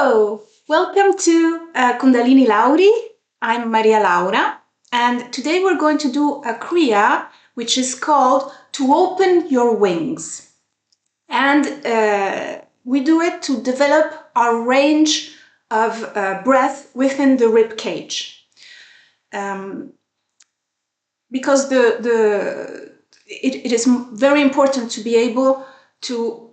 Hello, welcome to Kundalini Lauri. I'm Maria Laura, and today we're going to do a Kriya which is called to open your wings. And we do it to develop our range of breath within the rib cage. Because it is very important to be able to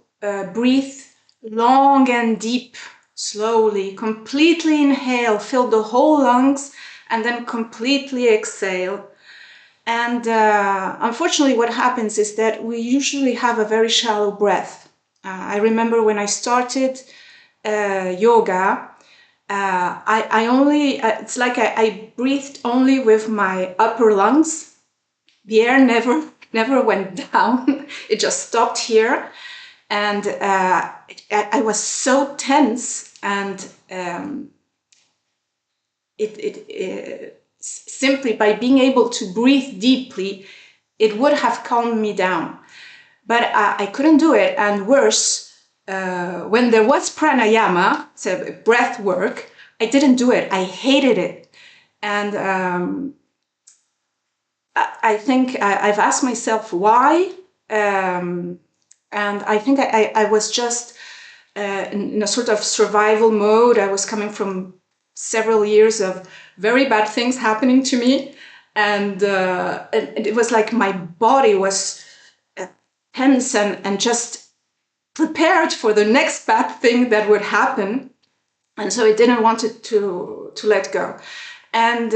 breathe long and deep, slowly, completely inhale, fill the whole lungs, and then completely exhale. And unfortunately, what happens is that we usually have a very shallow breath. I remember when I started yoga, it's like I breathed only with my upper lungs. The air never went down. It just stopped here. And I was so tense, and simply by being able to breathe deeply, it would have calmed me down. But I couldn't do it, and worse, when there was pranayama, so breath work, I didn't do it. I hated it. And I think I've asked myself why, and I think I was just in a sort of survival mode. I was coming from several years of very bad things happening to me, and it was like my body was tense and just prepared for the next bad thing that would happen, and so it didn't want it to let go. And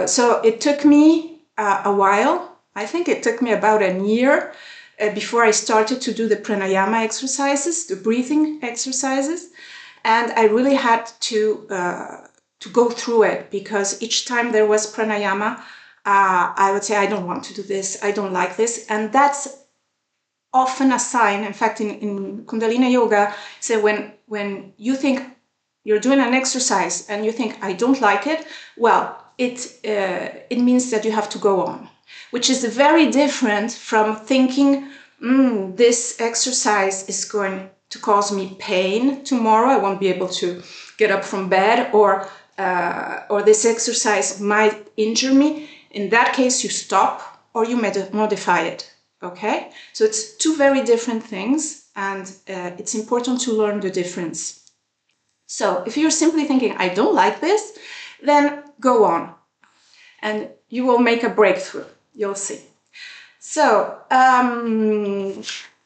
so it took me a while. I think it took me about a year before I started to do the pranayama exercises, the breathing exercises. And I really had to go through it, because each time there was pranayama, I would say, I don't want to do this, I don't like this. And that's often a sign. In fact, in Kundalini Yoga, so when you think you're doing an exercise and you think, I don't like it, well, it means that you have to go on, which is very different from thinking, this exercise is going to cause me pain tomorrow, I won't be able to get up from bed, or this exercise might injure me. In that case, you stop or you modify it, okay? So it's two very different things, and it's important to learn the difference. So if you're simply thinking, I don't like this, then go on, and you will make a breakthrough. You'll see. So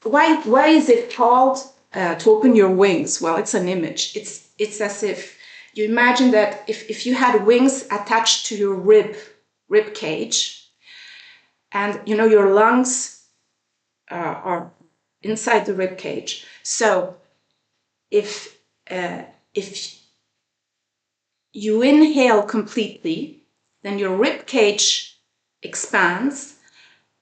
why is it called to open your wings? Well, it's an image. It's as if you imagine that if you had wings attached to your rib cage, and you know your lungs are inside the rib cage. So if you inhale completely, then your rib cage expands,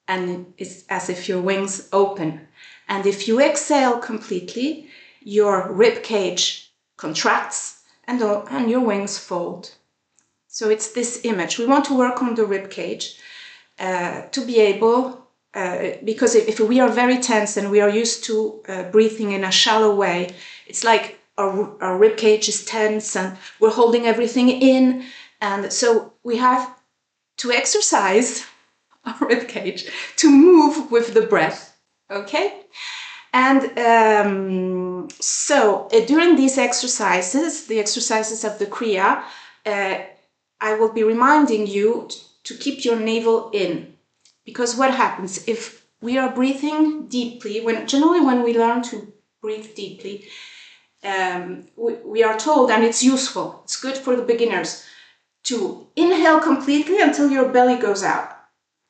and it's as if your wings open. And if you exhale completely, your rib cage contracts and your wings fold. So it's this image. We want to work on the rib cage to be able, because if we are very tense and we are used to breathing in a shallow way, it's like our rib cage is tense and we're holding everything in. And so we have to exercise our rib cage to move with the breath, okay? And so during these exercises, the exercises of the Kriya, I will be reminding you to keep your navel in. Because what happens if we are breathing deeply, generally when we learn to breathe deeply, we are told, and it's useful, it's good for the beginners, to inhale completely until your belly goes out.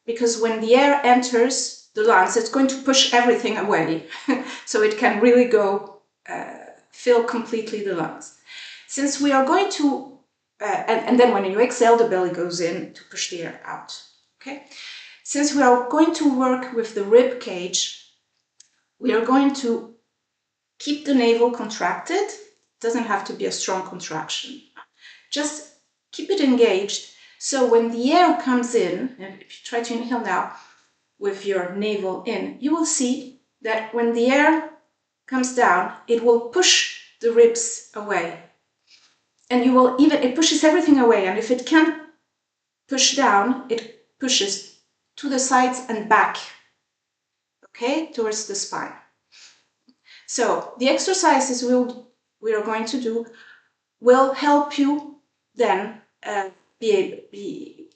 Because when the air enters the lungs, it's going to push everything away. So it can really go fill completely the lungs. Since we are going to, and then when you exhale, the belly goes in to push the air out. Okay. Since we are going to work with the rib cage, we are going to keep the navel contracted. It doesn't have to be a strong contraction. Just keep it engaged. So when the air comes in, and if you try to inhale now with your navel in, you will see that when the air comes down, it will push the ribs away. and you will even, it pushes everything away, and if it can't push down, it pushes to the sides and back, okay, towards the spine. So the exercises we are going to do will help you then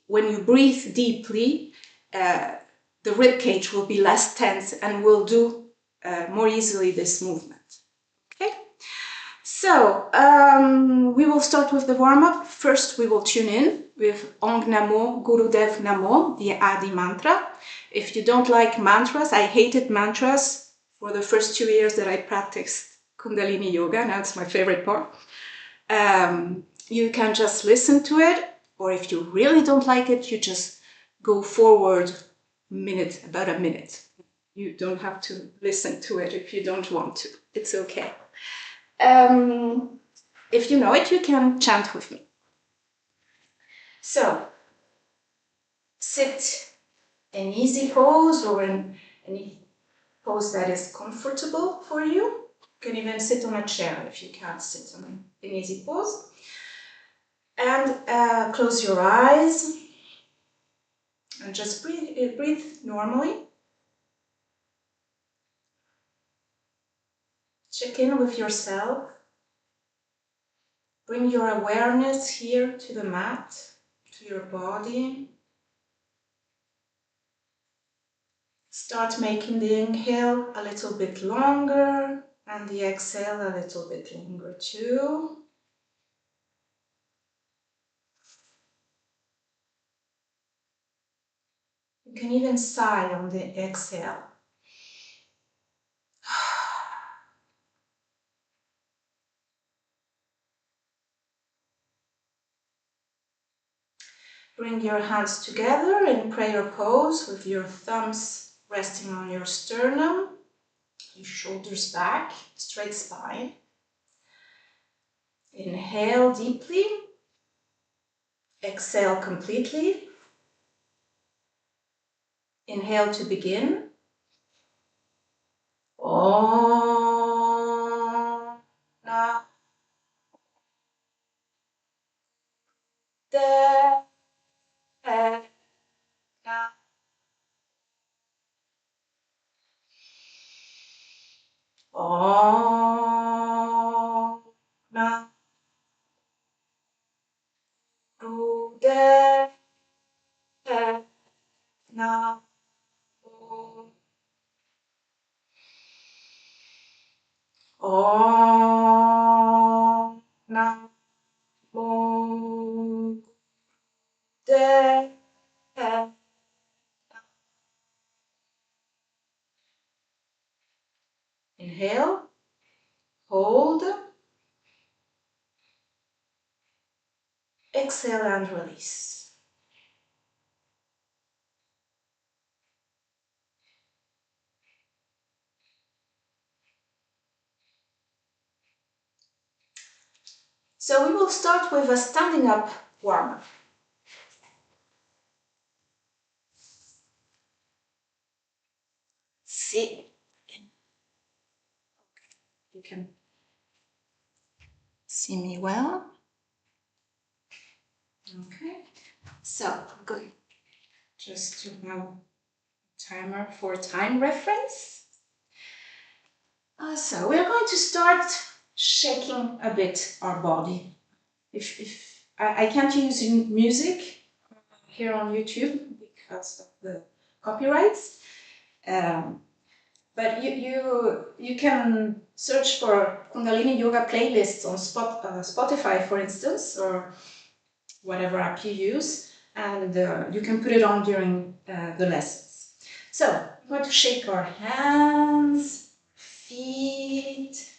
when you breathe deeply, the rib cage will be less tense and will do more easily this movement. Okay, so we will start with the warm-up. First, we will tune in with Ong Namo Gurudev Namo, the Adi mantra. If you don't like mantras, I hated mantras for the first 2 years that I practiced Kundalini Yoga. Now it's my favorite part. You can just listen to it, or if you really don't like it, you just go forward about a minute. You don't have to listen to it if you don't want to. It's okay. If you know it, you can chant with me. So, sit in easy pose or in any pose that is comfortable for you. You can even sit on a chair if you can't sit on an easy pose. And close your eyes and just breathe normally. Check in with yourself. Bring your awareness here to the mat, to your body. Start making the inhale a little bit longer and the exhale a little bit longer too. You can even sigh on the exhale. Bring your hands together in prayer pose with your thumbs resting on your sternum, your shoulders back, straight spine. Inhale deeply, exhale completely. Inhale to begin. Om Na De Na. Om Na Ru De Na. Om Na Mo De. Inhale, hold, exhale and release. So we will start with a standing up warm-up. Sit. You can see me well. Okay, so I'm going just to have a timer for time reference. So we're going to start shaking a bit our body. If I can't use music here on YouTube because of the copyrights, but you can search for Kundalini Yoga playlists on Spotify, for instance, or whatever app you use, and you can put it on during the lessons. So I'm going to shake our hands, feet,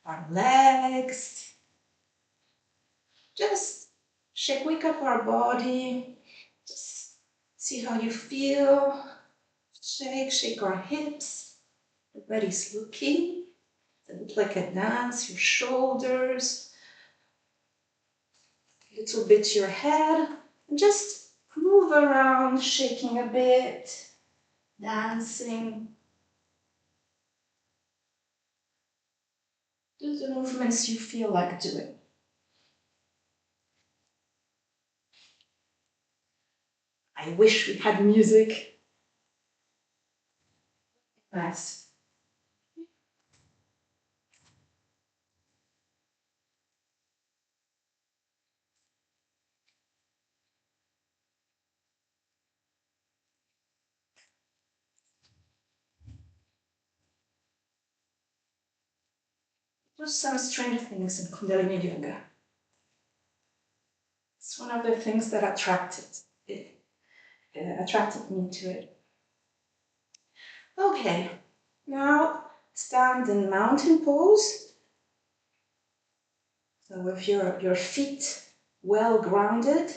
our legs. Just wake up our body. Just see how you feel. Shake our hips. The body's looking. It looks like a dance. Your shoulders. A little bit your head. And just move around, shaking a bit, dancing. Do the movements you feel like doing. I wish we had music. Nice. Do some strange things in Kundalini Yoga. It's one of the things that attracted me to it. Okay, now stand in mountain pose. So with your feet well grounded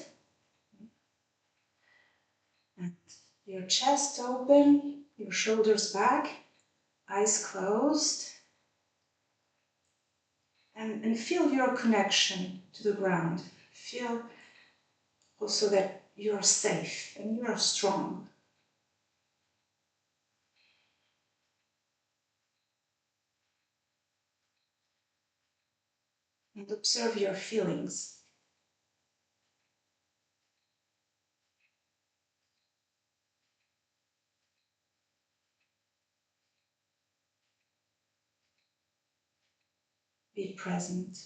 and your chest open, your shoulders back, eyes closed, and feel your connection to the ground. Feel also that you are safe and you are strong. And observe your feelings. Be present.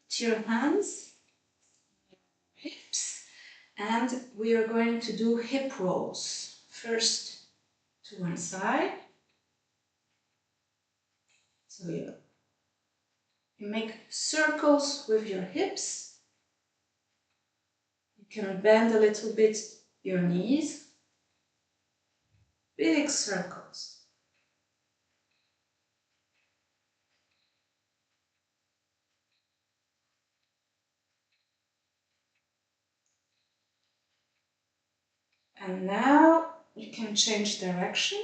Put your hands, hips, and we are going to do hip rolls. First to one side. So you make circles with your hips. You can bend a little bit your knees. Big circles. And now you can change direction.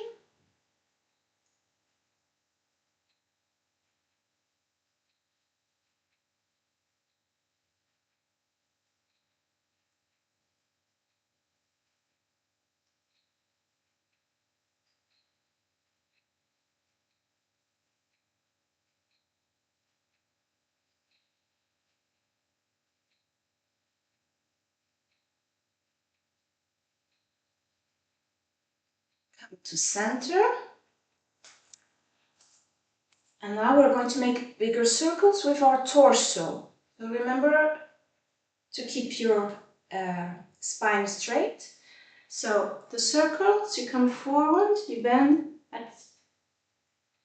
Come to center. And now we're going to make bigger circles with our torso. So remember to keep your spine straight. So the circles, you come forward, you bend at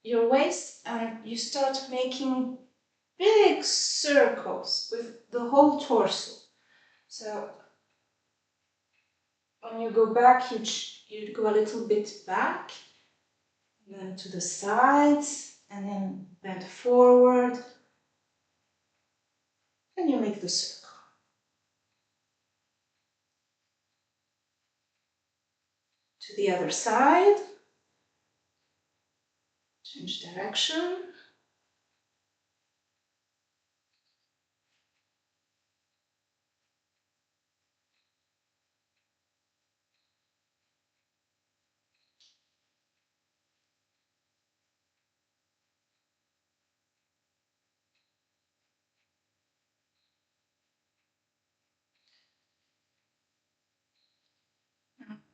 your waist and you start making big circles with the whole torso. So when you go back, you go a little bit back, then to the sides, and then bend forward, and you make the circle. To the other side, change direction.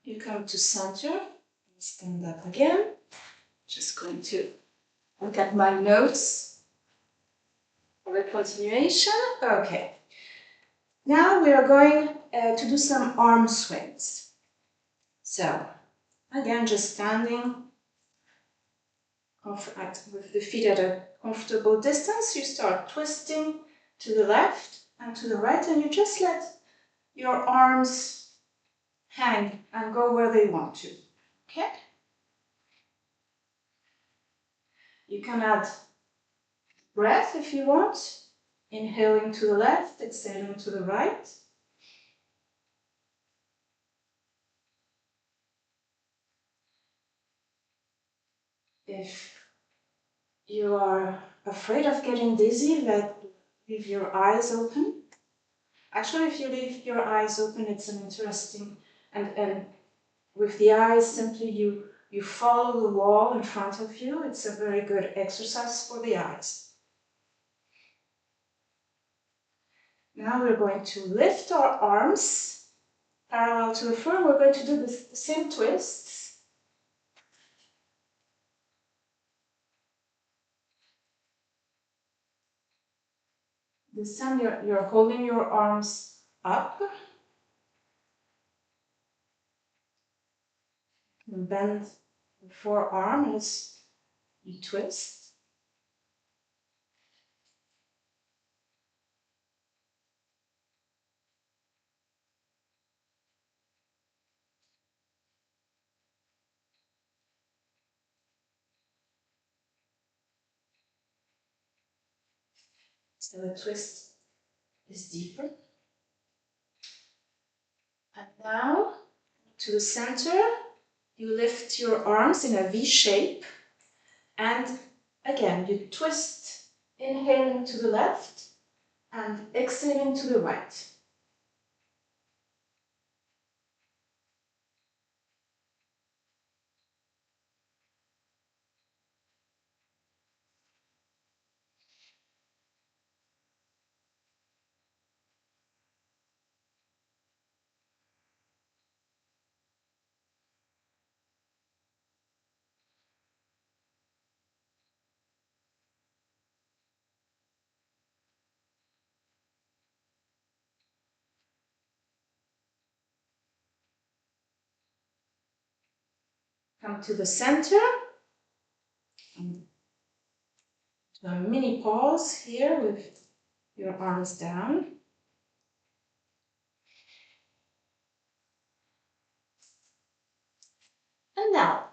You come to center, stand up again. Just going to look at my notes for the continuation. Okay. Now we are going to do some arm swings. So, again, just standing with the feet at a comfortable distance. You start twisting to the left and to the right, and you just let your arms hang and go where they want to. Okay? You can add breath if you want. Inhaling to the left, exhaling to the right. If you are afraid of getting dizzy, leave your eyes open. Actually, if you leave your eyes open, it's an interesting And with the eyes, simply you follow the wall in front of you. It's a very good exercise for the eyes. Now we're going to lift our arms parallel to the floor. We're going to do the same twists. This time you're holding your arms up. And bend the forearm as you twist. So the twist is deeper. And now to the center, you lift your arms in a V shape. And again, you twist, inhaling to the left and exhaling to the right. Come to the center. And do a mini pause here with your arms down. And now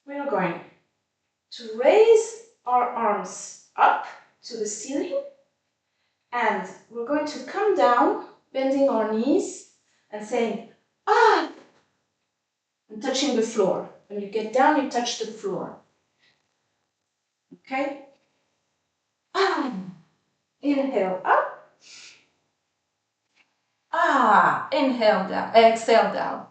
we are going to raise our arms up to the ceiling, and we're going to come down, bending our knees and saying, ah, and touching the floor. When you get down, you touch the floor. Okay? Ah, inhale up. Ah, inhale down, exhale down.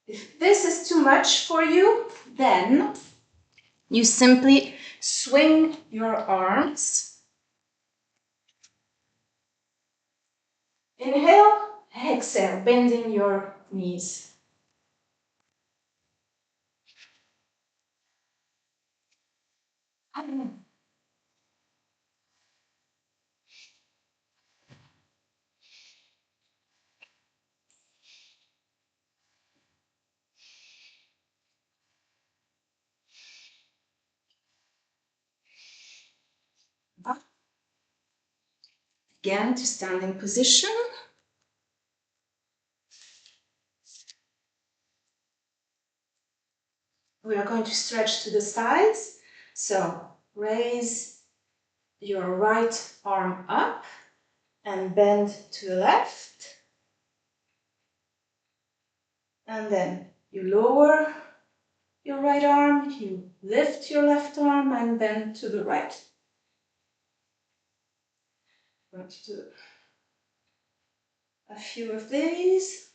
If this is too much for you, then you simply swing your arms. Inhale, exhale, bending your knees. Again, to standing position. We are going to stretch to the sides. So raise your right arm up and bend to the left. And then you lower your right arm, you lift your left arm and bend to the right. I'm going to do a few of these.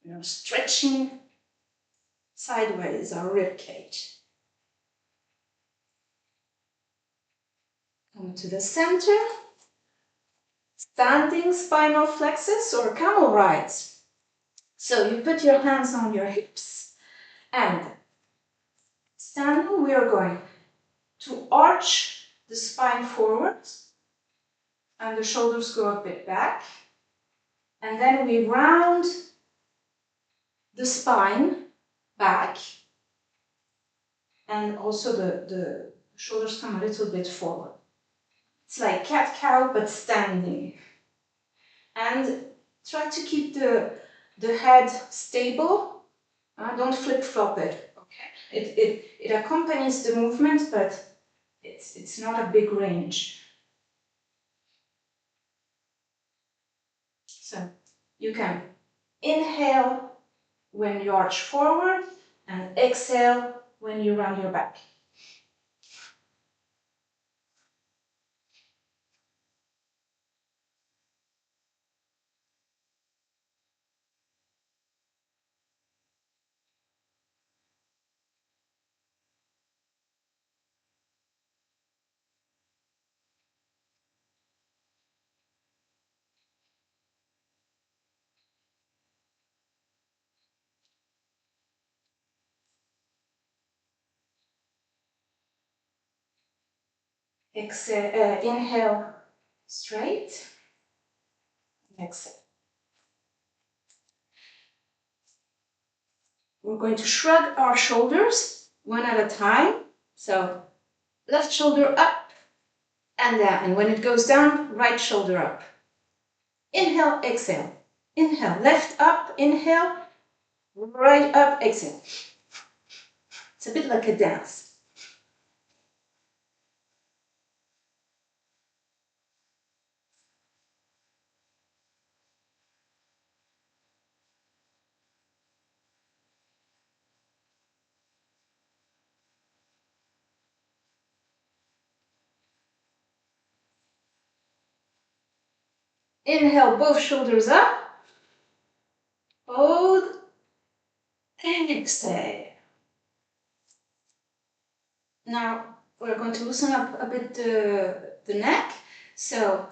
We are stretching sideways our rib cage. Come to the center. Standing spinal flexus or camel rise. So you put your hands on your hips and standing, we are going to arch the spine forwards and the shoulders go a bit back. And then we round the spine back and also the shoulders come a little bit forward. It's like cat-cow but standing. And try to keep the head stable. Don't flip-flop it. Okay. It accompanies the movement, but it's not a big range. So You can inhale when you arch forward and exhale when you round your back. Exhale, inhale straight, exhale. We're going to shrug our shoulders one at a time. So left shoulder up and down. And when it goes down, right shoulder up. Inhale, exhale. Inhale, left up, inhale, right up, exhale. It's a bit like a dance. Inhale, both shoulders up. Hold and exhale. Now we're going to loosen up a bit the neck. So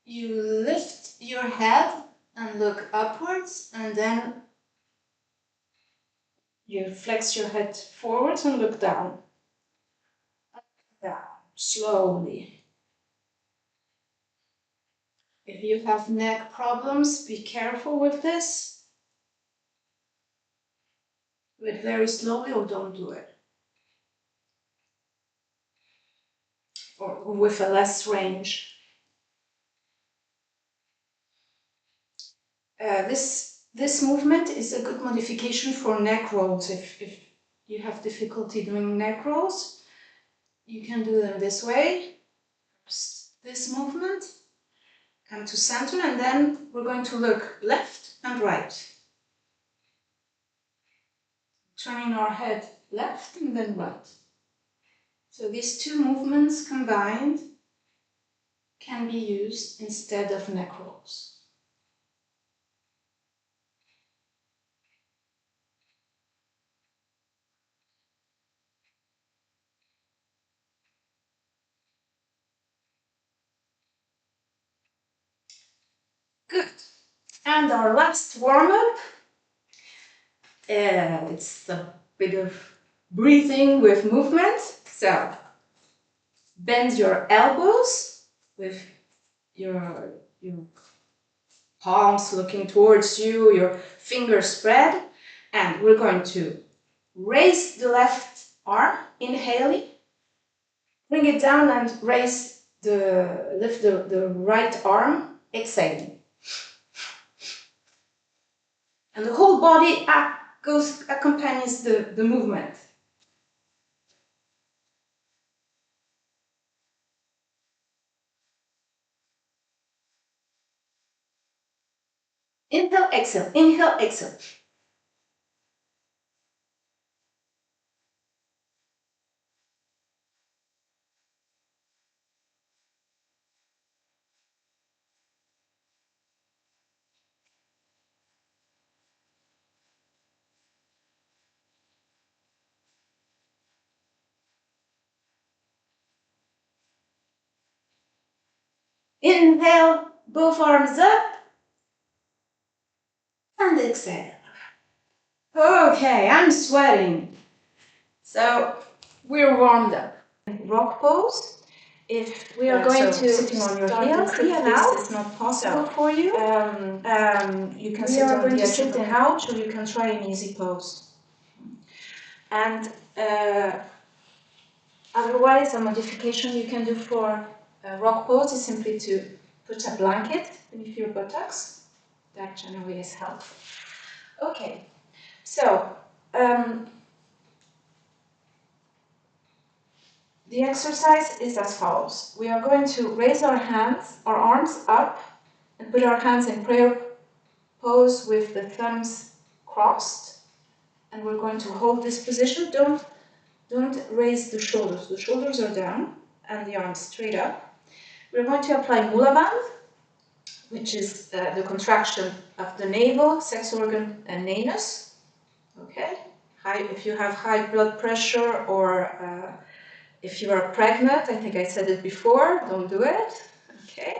you lift your head and look upwards, and then you flex your head forwards and look down. Up, down, slowly. If you have neck problems, be careful with this. Do it very slowly or don't do it. Or with a less range. This movement is a good modification for neck rolls. If you have difficulty doing neck rolls, you can do them this way. First, this movement, come to center, and then we're going to look left and right. Turning our head left and then right. So these two movements combined can be used instead of neck rolls. Good. And our last warm-up, it's a bit of breathing with movement. So bend your elbows with your palms looking towards you, your fingers spread, and we're going to raise the left arm, inhaling, bring it down and lift the right arm, exhaling. And the whole body accompanies the movement. Inhale, exhale, inhale, exhale. Inhale, both arms up, and exhale. Okay, I'm sweating. So we're warmed up. Rock pose. If we are going to sitting on your heel, Kriya now, it's not possible for you. You can sit on the edge of the couch, or you can try an easy pose. And otherwise, a modification you can do for a rock pose is simply to put a blanket beneath your buttocks. That generally is helpful. Okay, so the exercise is as follows. We are going to raise our arms up, and put our hands in prayer pose with the thumbs crossed, and we're going to hold this position. Don't raise the shoulders. The shoulders are down and the arms straight up. We're going to apply Mula Bandh, which is the contraction of the navel, sex organ, and anus. Okay. If you have high blood pressure or if you are pregnant, I think I said it before, don't do it. Okay.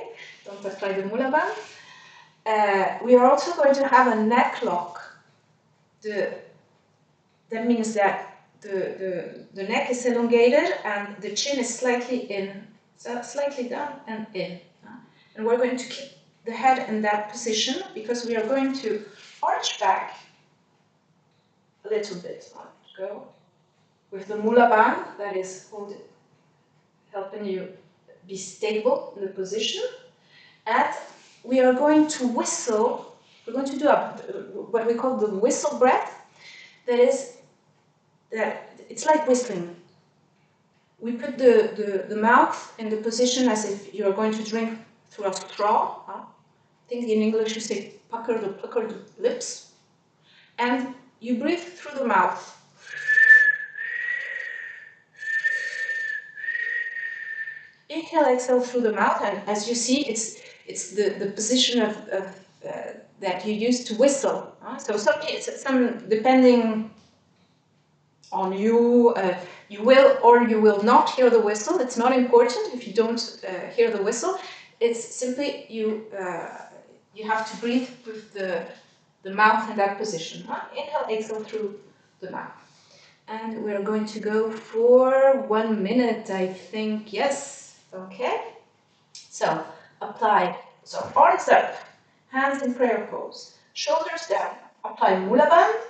Don't apply the Mula Bandh. We are also going to have a neck lock. That means that the neck is elongated and the chin is slightly in, so slightly down and in. And we're going to keep the head in that position because we are going to arch back a little bit. Go with the Mula Bandh, that is helping you be stable in the position. And we are going to whistle. We're going to do what we call the whistle breath. That is, it's like whistling. We put the mouth in the position as if you're going to drink through a straw. I think in English you say pucker the lips. And you breathe through the mouth. Inhale, exhale through the mouth, and as you see, it's the position of that you use to whistle. So some depending on you, you will or you will not hear the whistle. It's not important if you don't hear the whistle. It's simply you have to breathe with the mouth in that position. Inhale, exhale through the mouth. And we're going to go for 1 minute, I think. Yes. Okay. So apply. So arms up, hands in prayer pose, shoulders down. Apply Mula Bandh,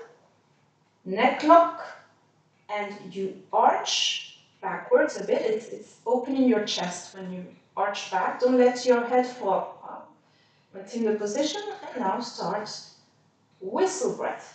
neck lock, and you arch backwards a bit. It's opening your chest when you arch back. Don't let your head fall. Maintain the position, and now start whistle breath.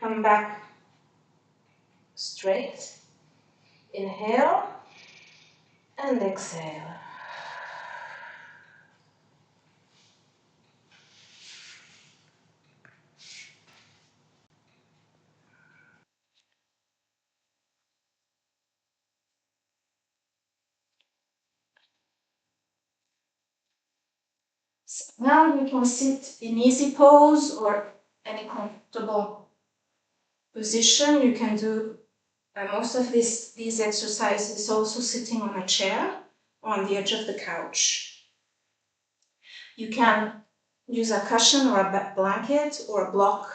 Come back straight. Inhale and exhale. So now you can sit in easy pose or any comfortable position. You can do most of these exercises also sitting on a chair or on the edge of the couch. You can use a cushion or a blanket or a block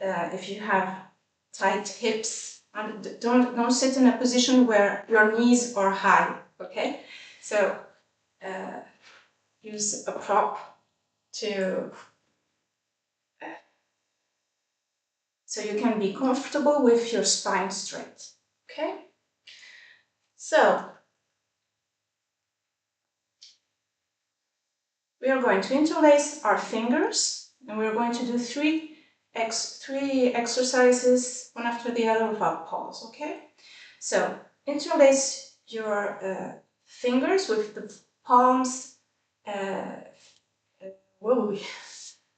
if you have tight hips. And don't sit in a position where your knees are high. Okay, so use a prop to so you can be comfortable with your spine straight. Okay, so we are going to interlace our fingers, and we are going to do three exercises, one after the other without pause. Okay, so interlace your fingers with the palms. Whoa,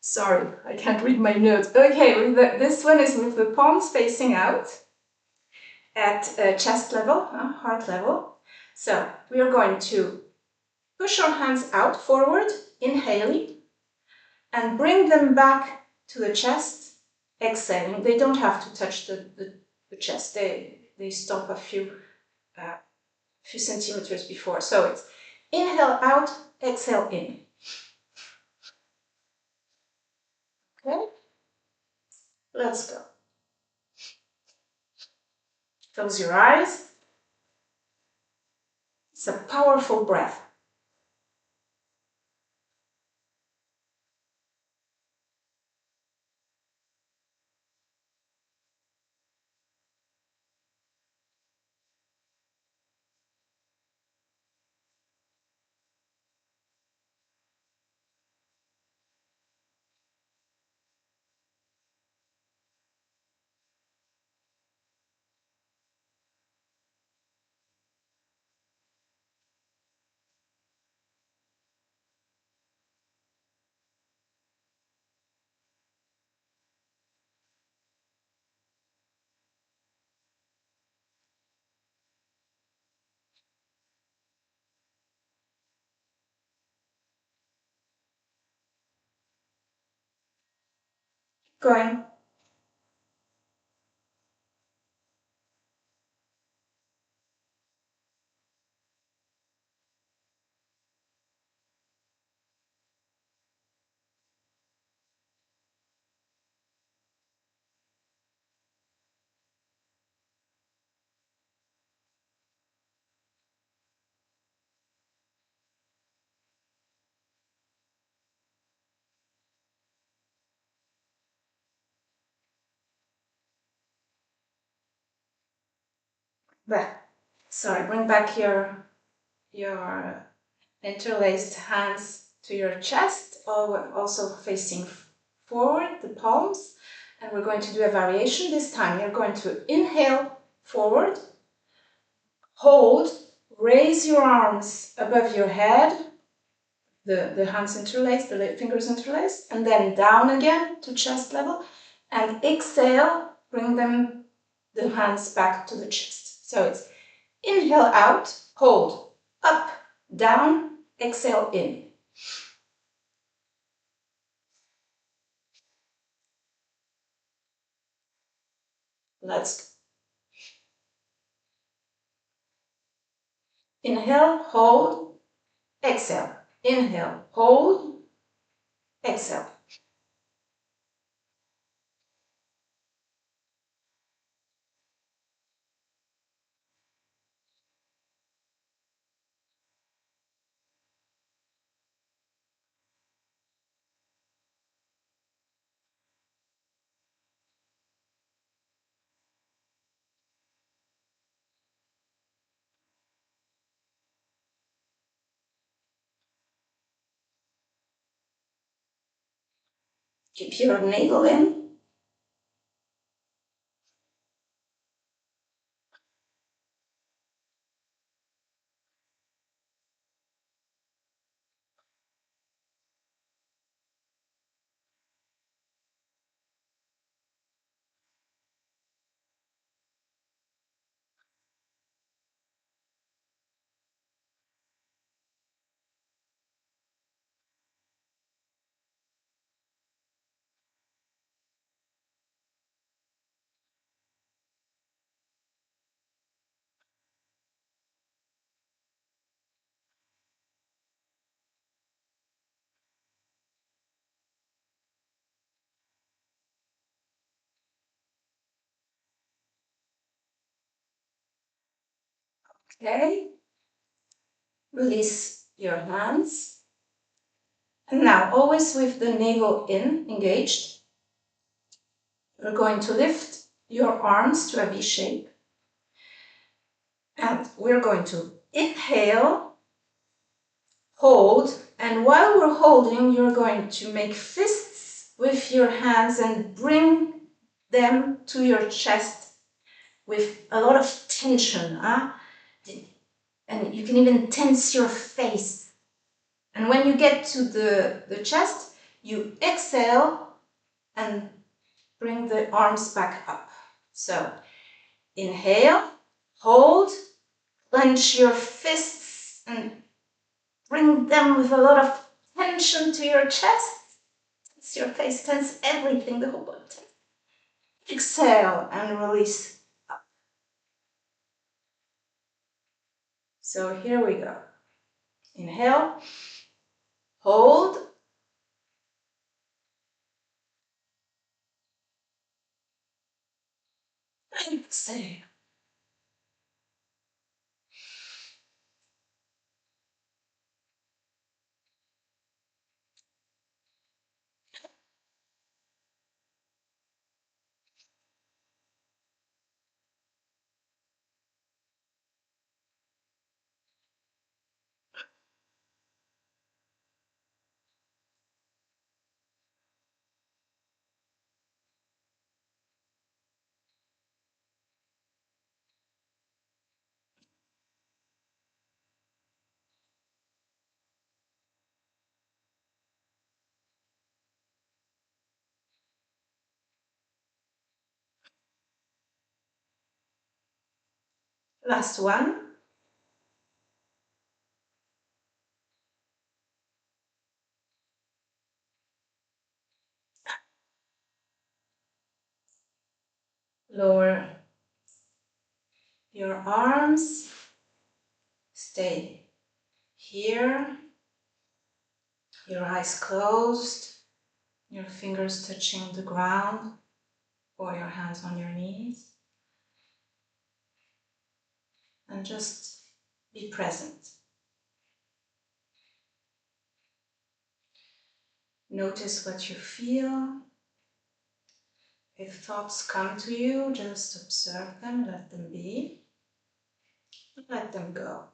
sorry, I can't read my notes. Okay, this one is with the palms facing out at chest level, heart level. So we are going to push our hands out forward, inhaling, and bring them back to the chest, exhaling. They don't have to touch the chest. They stop a few centimeters before. So it's inhale out, exhale in. Okay. Let's go. Close your eyes. It's a powerful breath. Going. Back. Sorry, bring back your interlaced hands to your chest, also facing forward, the palms. And we're going to do a variation. This time you're going to inhale forward, hold, raise your arms above your head, the hands interlaced, the fingers interlaced, and then down again to chest level. And exhale, bring the hands back to the chest. So it's inhale out, hold, up, down, exhale in. Let's inhale, hold, exhale. Inhale, hold, exhale. Keep your navel in. Okay. Release your hands. And now, always with the navel engaged, we're going to lift your arms to a V shape. And we're going to inhale, hold, and while we're holding, you're going to make fists with your hands and bring them to your chest with a lot of tension. And you can even tense your face. And when you get to the chest, you exhale and bring the arms back up. So inhale, hold, clench your fists and bring them with a lot of tension to your chest. Tense your face, tense everything, the whole body. Exhale and release up. So here we go. Inhale, hold, exhale. Last one. Lower your arms. Stay here. Your eyes closed. Your fingers touching the ground or your hands on your knees. And just be present. Notice what you feel. If thoughts come to you, just observe them, let them be, let them go.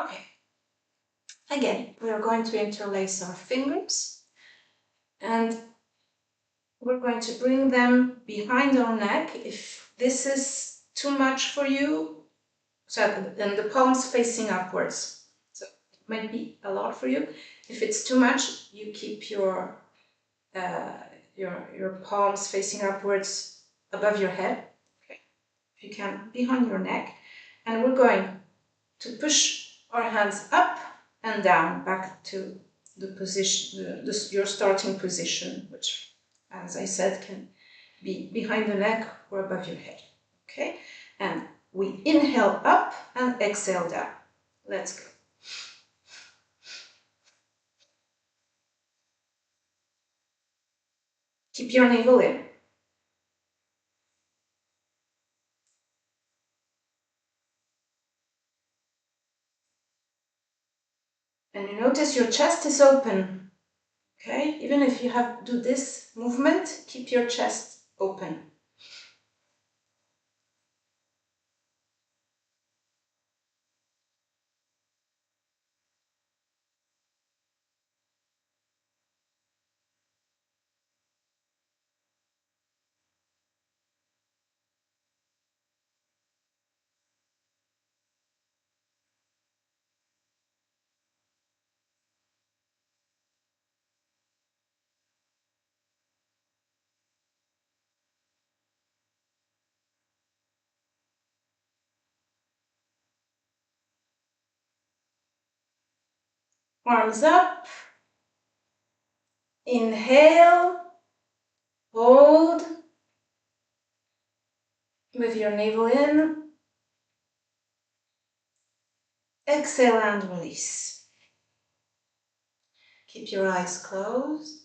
Okay. Again, we are going to interlace our fingers and we're going to bring them behind our neck. If this is too much for you, so then the palms facing upwards. So it might be a lot for you. If it's too much, you keep your palms facing upwards above your head. Okay. If you can, behind your neck. And we're going to push our hands up and down back to the position, your starting position, which, as I said, can be behind the neck or above your head. Okay? And we inhale up and exhale down. Let's go. Keep your navel in. And you notice your chest is open. Okay? Even if you have do this movement, keep your chest open. Arms up. Inhale. Hold. With your navel in. Exhale and release. Keep your eyes closed.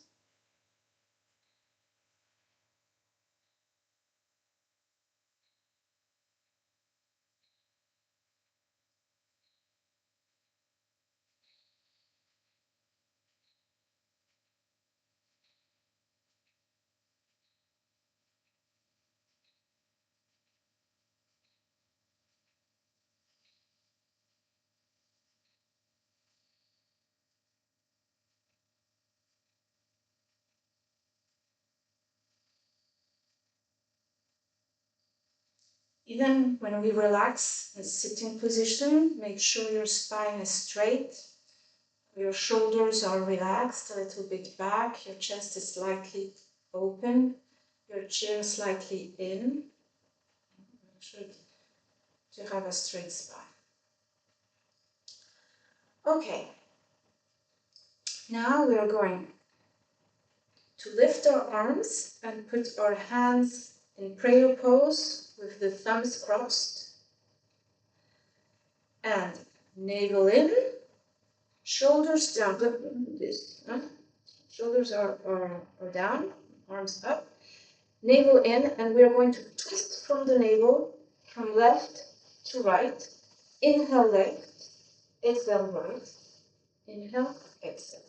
Even when we relax in sitting position, make sure your spine is straight, your shoulders are relaxed a little bit back, your chest is slightly open, your chin slightly in. Make sure to have a straight spine. Okay, now we are going to lift our arms and put our hands in prayer pose with the thumbs crossed. And navel in, shoulders down. This, shoulders are down, arms up. Navel in, and we are going to twist from the navel from left to right. Inhale left, exhale right. Inhale, exhale.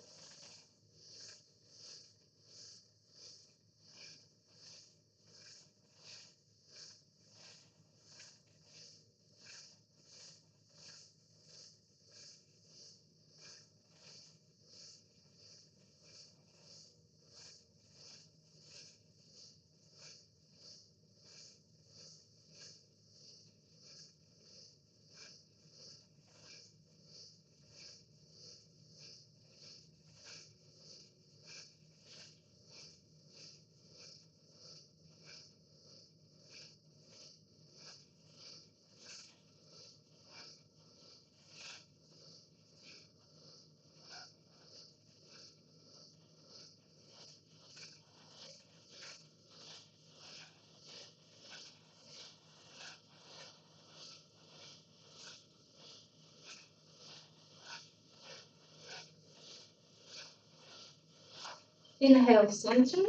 Inhale, center.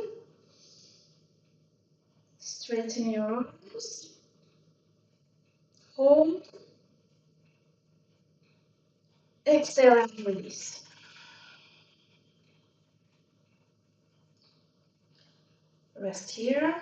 Straighten your arms. Hold. Exhale and release. Rest here.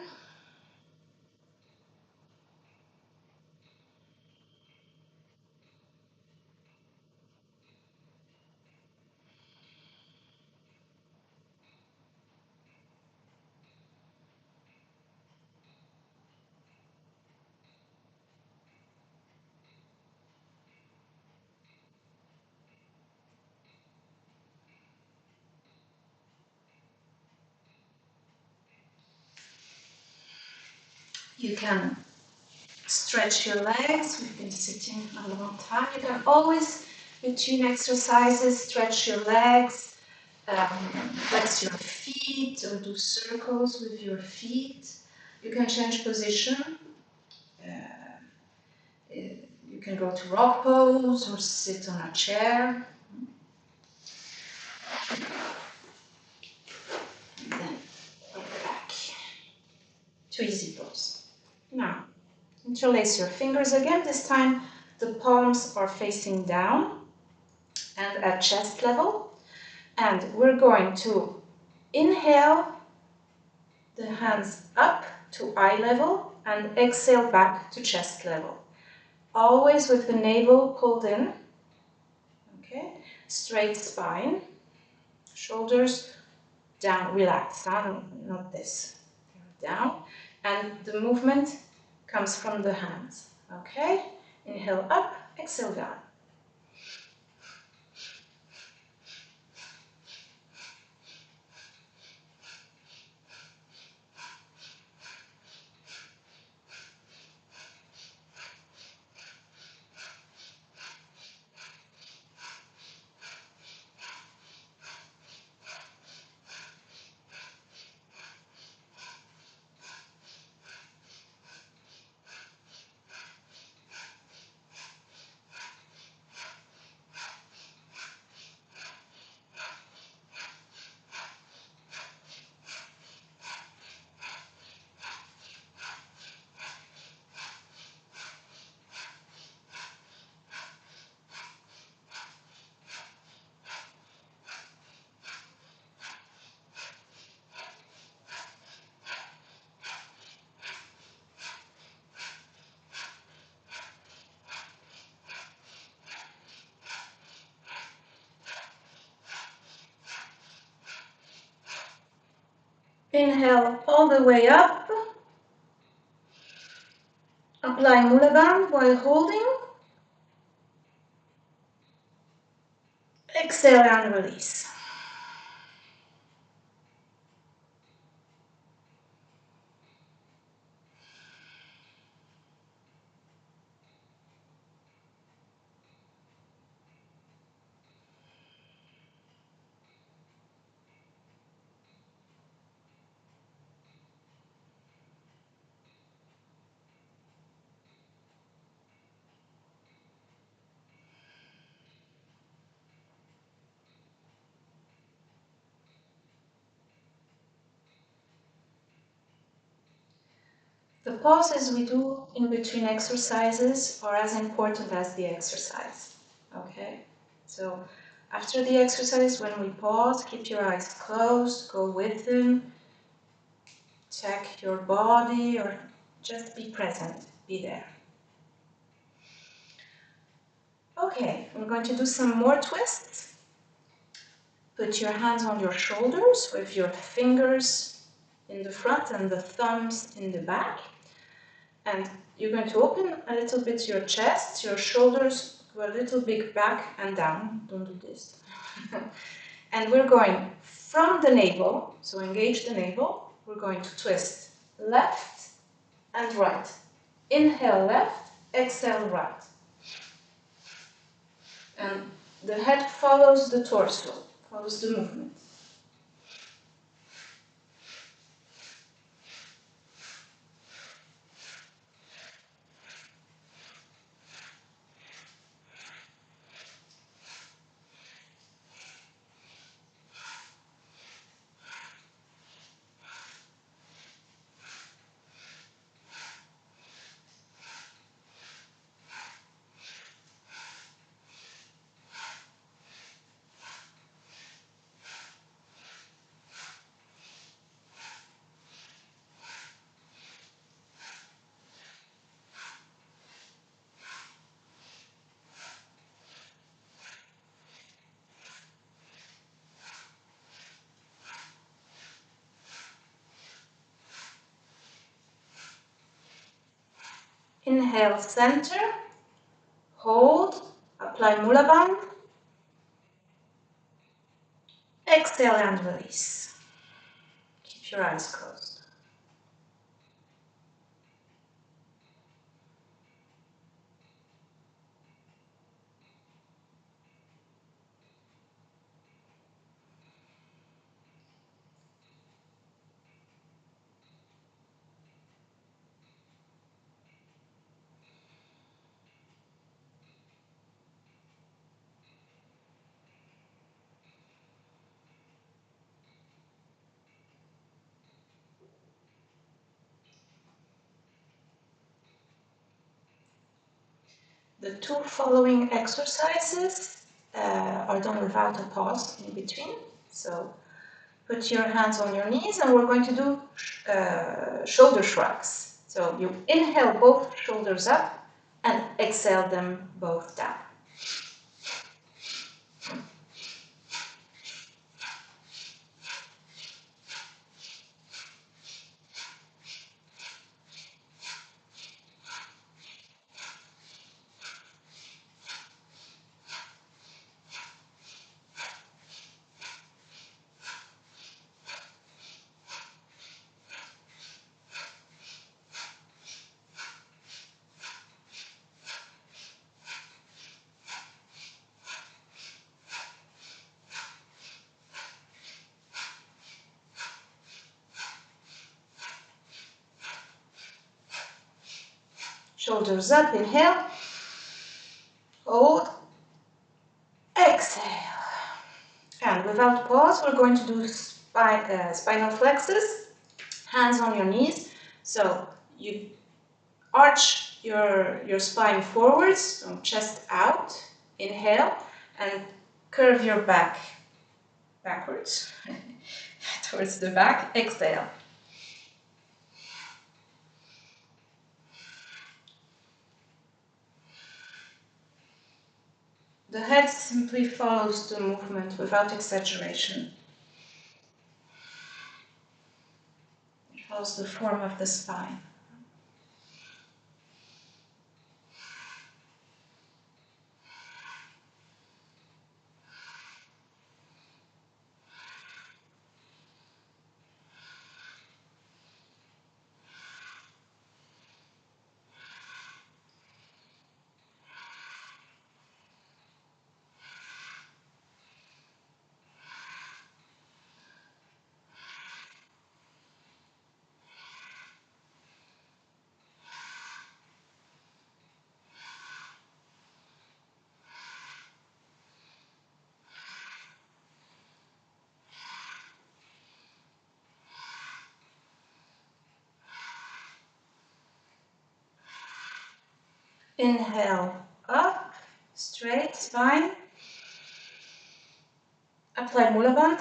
You can stretch your legs. We've been sitting a long time. You can always, between exercises, stretch your legs, flex your feet, or do circles with your feet. You can change position. You can go to rock pose or sit on a chair. And then go back to easy pose. Now, interlace your fingers again. This time the palms are facing down and at chest level. And we're going to inhale the hands up to eye level and exhale back to chest level. Always with the navel pulled in. Okay, straight spine, shoulders down, relaxed, not this, down. And the movement comes from the hands. Okay, inhale up, exhale down. Inhale all the way up. Apply Mula Band while holding. Exhale and release. The pauses we do in between exercises are as important as the exercise. Okay? So after the exercise, when we pause, keep your eyes closed, go with them, check your body, or just be present, be there. Okay, we're going to do some more twists. Put your hands on your shoulders with your fingers in the front and the thumbs in the back. And you're going to open a little bit your chest, your shoulders go a little bit back and down. Don't do this. And we're going from the navel, so engage the navel. We're going to twist left and right. Inhale left, exhale right. And the head follows the torso, follows the movement. Inhale, center, hold, apply Mula Band. Exhale and release. Keep your eyes closed. The two following exercises are done without a pause in between. So put your hands on your knees and we're going to do shoulder shrugs. So you inhale both shoulders up and exhale them both down. Shoulders up, inhale, hold, exhale. And without pause, we're going to do spinal flexes, hands on your knees. So you arch your spine forwards, so chest out, inhale, and curve your back backwards towards the back, exhale. The head simply follows the movement without exaggeration. It follows the form of the spine. Inhale, up, straight spine. Apply Mula Band.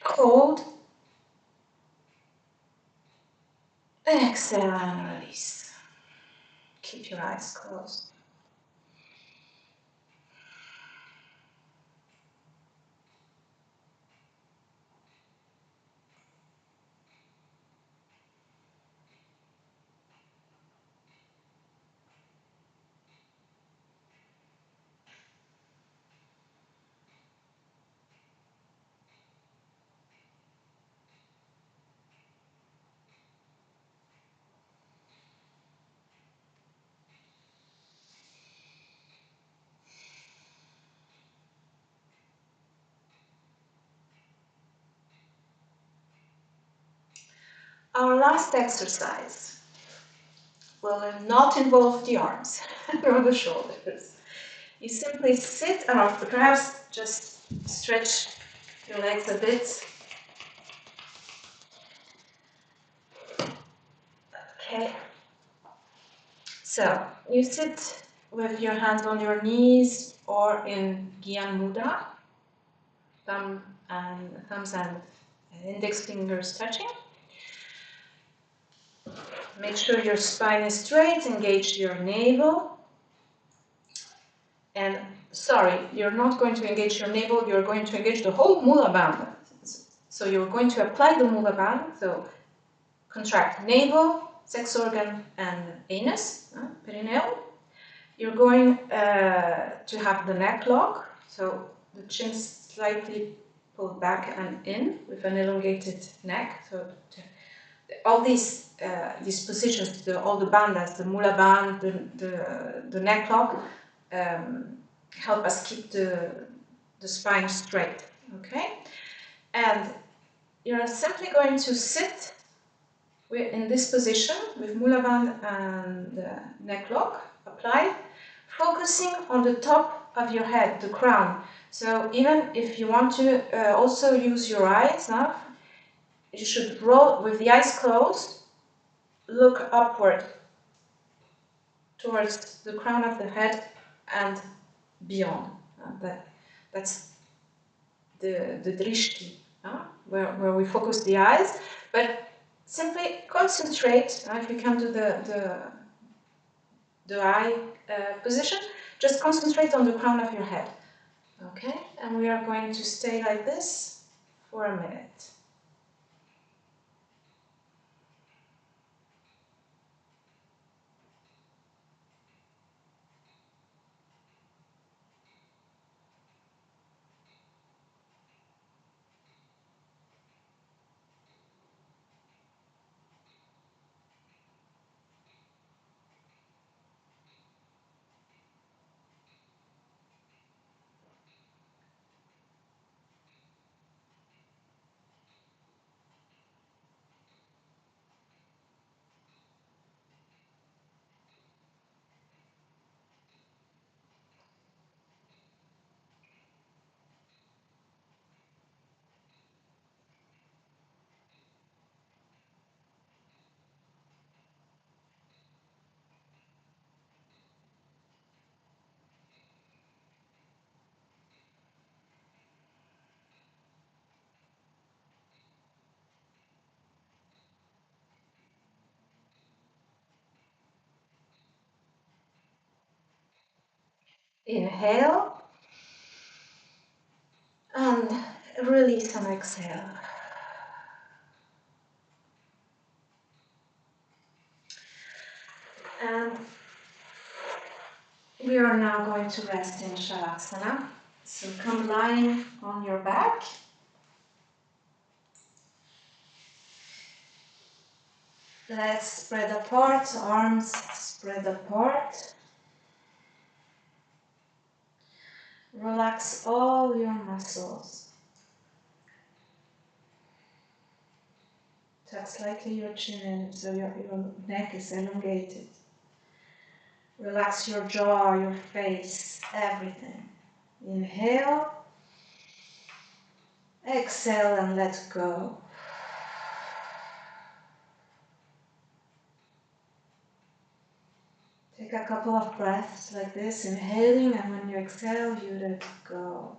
Hold. Exhale and release. Keep your eyes closed. Our last exercise will not involve the arms or the shoulders. You simply sit, or perhaps just stretch your legs a bit. Okay. So you sit with your hands on your knees or in Gyan Mudra, thumbs and index fingers touching. Make sure your spine is straight, engage your navel. And sorry, you're not going to engage your navel, you're going to engage the whole Mula Band. So you're going to apply the Mula Band, so contract navel, sex organ, and anus, perineum. You're going to have the neck lock, so the chin slightly pulled back and in with an elongated neck. So all these positions, all the bandas, the Mula Band, the neck lock, help us keep the spine straight, okay? And you're simply going to sit in this position with Mula Band and neck lock applied, focusing on the top of your head, the crown. So even if you want to also use your eyes now, you should roll with the eyes closed, look upward towards the crown of the head and beyond. That's the drishti, where we focus the eyes, but simply concentrate. If you come to the eye position, just concentrate on the crown of your head. Okay, and we are going to stay like this for a minute. Inhale and release and exhale. And we are now going to rest in Shavasana. So come lying on your back. Legs spread apart, arms spread apart. Relax all your muscles. Tuck slightly your chin in so your neck is elongated. Relax your jaw, your face, everything. Inhale. Exhale and let go. Take a couple of breaths like this, inhaling, and when you exhale, you let go.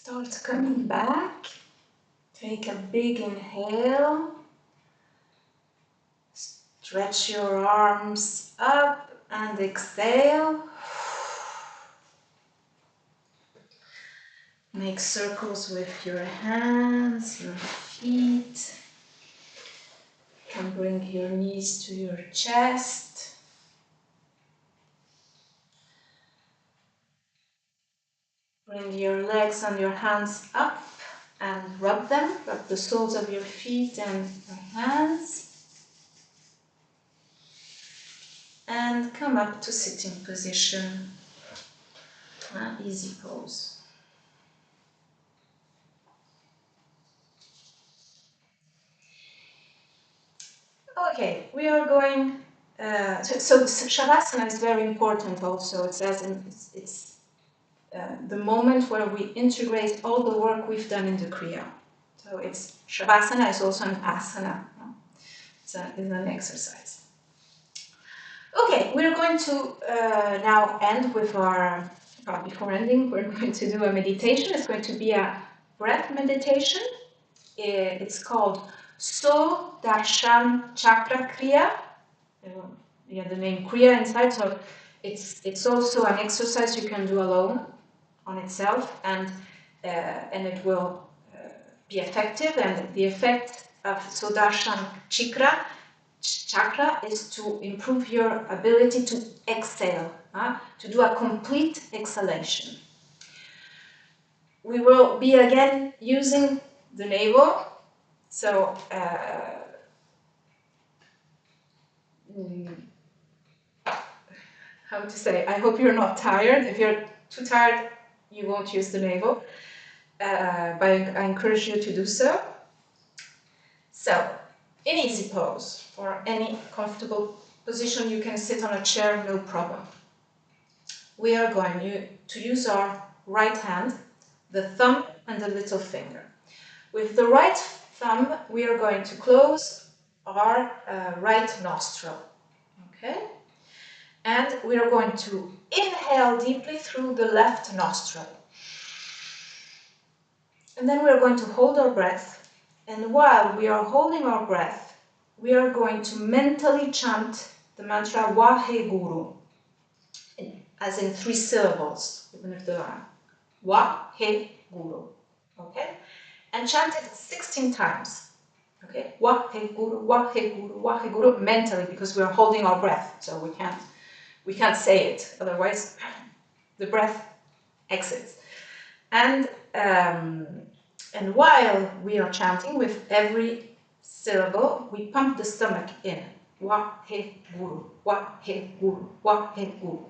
Start coming back. Take a big inhale. Stretch your arms up and exhale. Make circles with your hands, your feet. You can bring your knees to your chest. Bring your legs and your hands up and rub them. Rub the soles of your feet and your hands. And come up to sitting position. Easy pose. Okay, we are going. So Shavasana is very important also. It says it's the moment where we integrate all the work we've done in the Kriya. So it's Shavasana is also an asana. No? It's an exercise. Okay, we're going to now end with our, before ending, we're going to do a meditation. It's going to be a breath meditation. It's called So Darshan Chakra Kriya. Yeah, the name Kriya inside, so it's also an exercise you can do alone on itself, and it will be effective. And the effect of Sudarshan chakra is to improve your ability to exhale, to do a complete exhalation. We will be again using the navel, so how to say, I hope you're not tired. If you're too tired, you won't use the navel, but I encourage you to do so. So, in easy pose, or any comfortable position, you can sit on a chair, no problem. We are going to use our right hand, the thumb and the little finger. With the right thumb, we are going to close our right nostril, okay? And we are going to inhale deeply through the left nostril. And then we are going to hold our breath. And while we are holding our breath, we are going to mentally chant the mantra Waheguru, as in 3 syllables, even if there are Waheguru, okay? And chant it 16 times, okay? Waheguru, Waheguru, Waheguru, mentally, because we are holding our breath, so we can't say it, otherwise the breath exits. And while we are chanting, with every syllable, we pump the stomach in. Waheguru, Waheguru, Waheguru.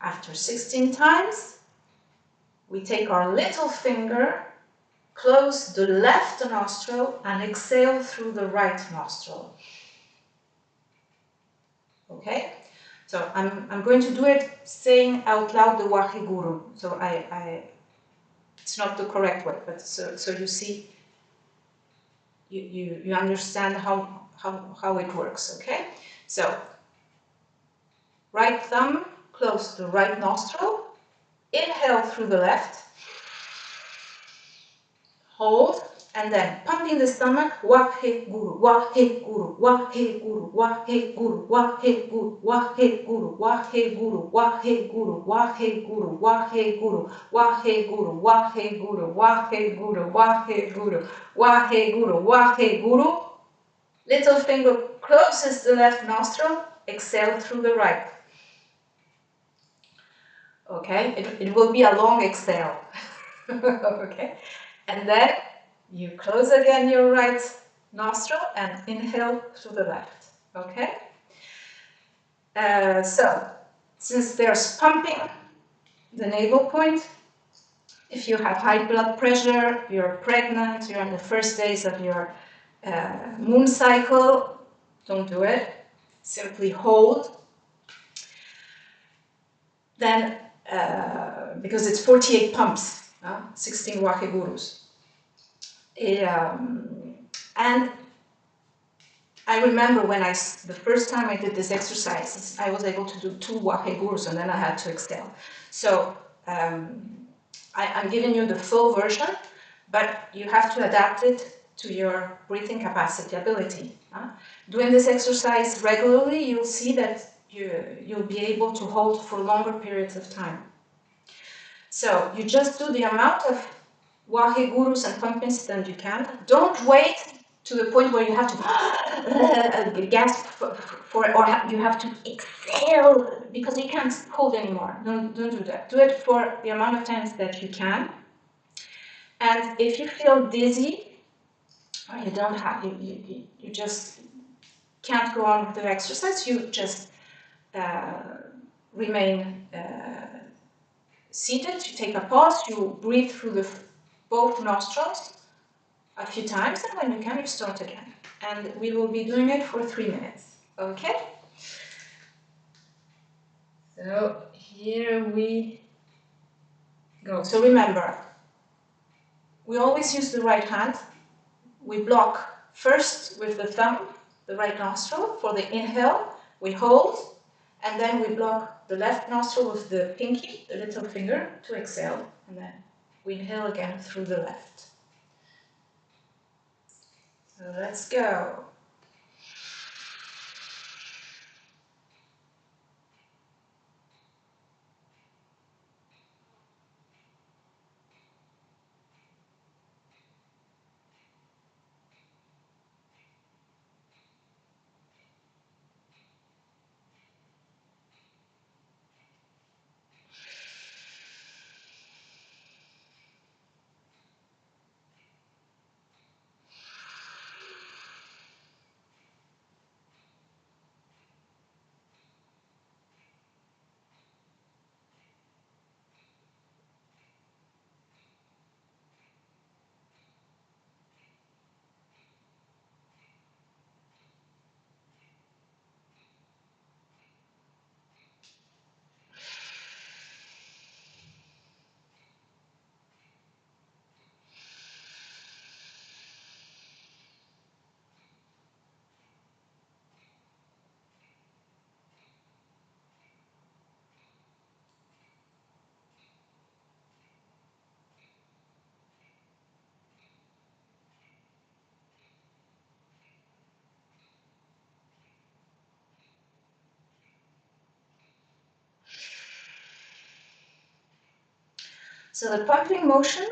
After 16 times, we take our little finger, close the left nostril, and exhale through the right nostril. Okay? So I'm going to do it saying out loud the Waheguru. So it's not the correct way, but so you see, you understand how it works, okay? So, right thumb, close the right nostril, inhale through the left, hold, and then pumping the stomach, Waheguru, Waheguru, Waheguru, Waheguru, Waheguru, Waheguru, Waheguru, Waheguru, Waheguru, Waheguru, Waheguru, Waheguru, Waheguru, Waheguru, Waheguru, Waheguru. Little finger closes the left nostril, exhale through the right. Okay, it will be a long exhale. Okay, and then you close again your right nostril and inhale through the left. Okay, so since there's pumping the navel point, if you have high blood pressure, you're pregnant, you're in the first days of your moon cycle, don't do it. Simply hold. Then, because it's 48 pumps, 16 Wahegurus. And I remember when the first time I did this exercise, I was able to do 2 Wahegurus, and then I had to exhale. So I'm giving you the full version, but you have to adapt it to your breathing capacity, ability. Doing this exercise regularly, you'll see that you'll be able to hold for longer periods of time. So you just do the amount of Wahegurus and pumpings that you can. Don't wait to the point where you have to gasp for it, or you have to exhale because you can't hold anymore. Don't do that. Do it for the amount of times that you can. And if you feel dizzy, or you don't have, you just can't go on with the exercise, you just remain seated, you take a pause, you breathe through both nostrils a few times, and when you can, you start again. And we will be doing it for 3 minutes, okay? So here we go. So remember, we always use the right hand. We block first with the thumb, the right nostril for the inhale, We hold, and then we block the left nostril with the pinky, the little finger, to exhale, and then we inhale again through the left. So let's go. So the pumping motion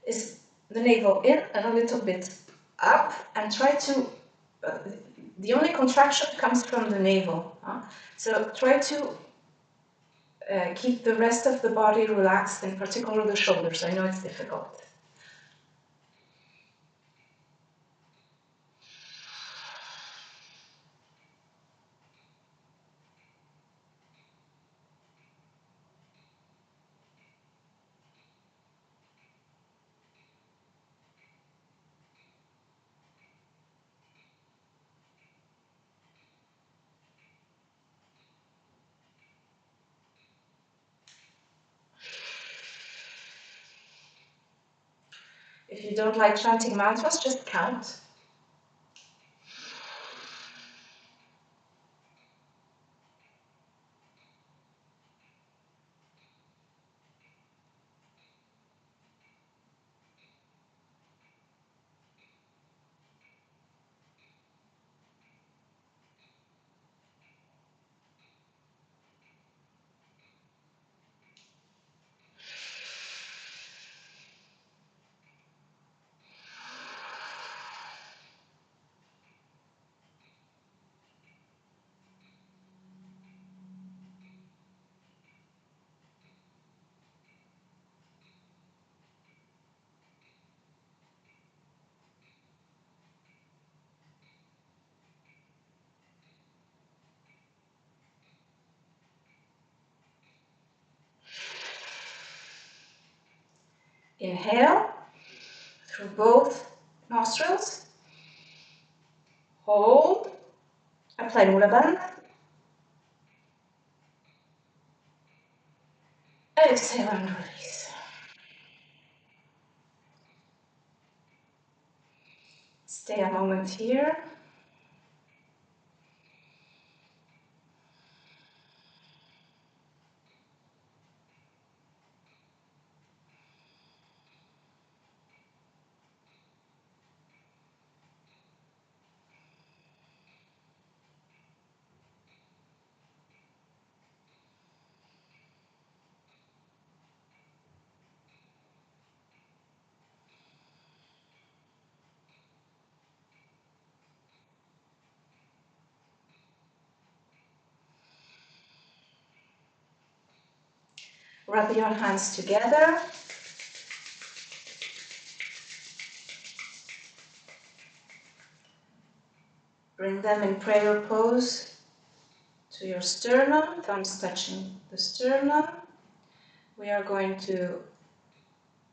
is the navel in and a little bit up, and try to, the only contraction comes from the navel. So try to keep the rest of the body relaxed, in particular the shoulders. I know it's difficult. If you don't like chanting mantras, just count. Inhale through both nostrils. Hold. Apply Mula Bandha. Exhale and release. Stay a moment here. Rub your hands together. Bring them in prayer pose to your sternum, thumbs touching the sternum. We are going to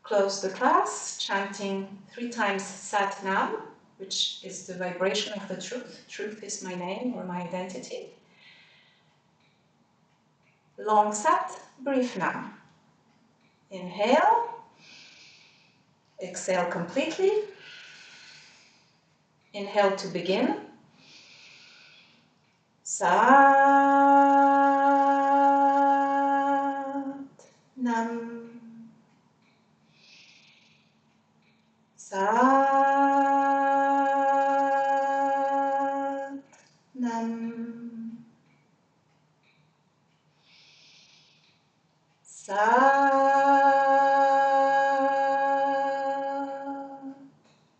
close the class chanting 3 times Sat Nam, which is the vibration of the truth. Truth is my name or my identity. Long Sat, brief Nam. Inhale. Exhale completely. Inhale to begin. Sat Nam. Sat Nam. Sat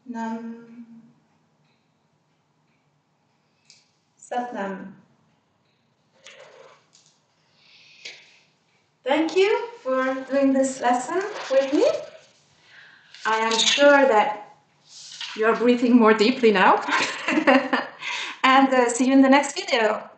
Nam. Sat Nam. Thank you for doing this lesson with me. I am sure that you're breathing more deeply now. And see you in the next video.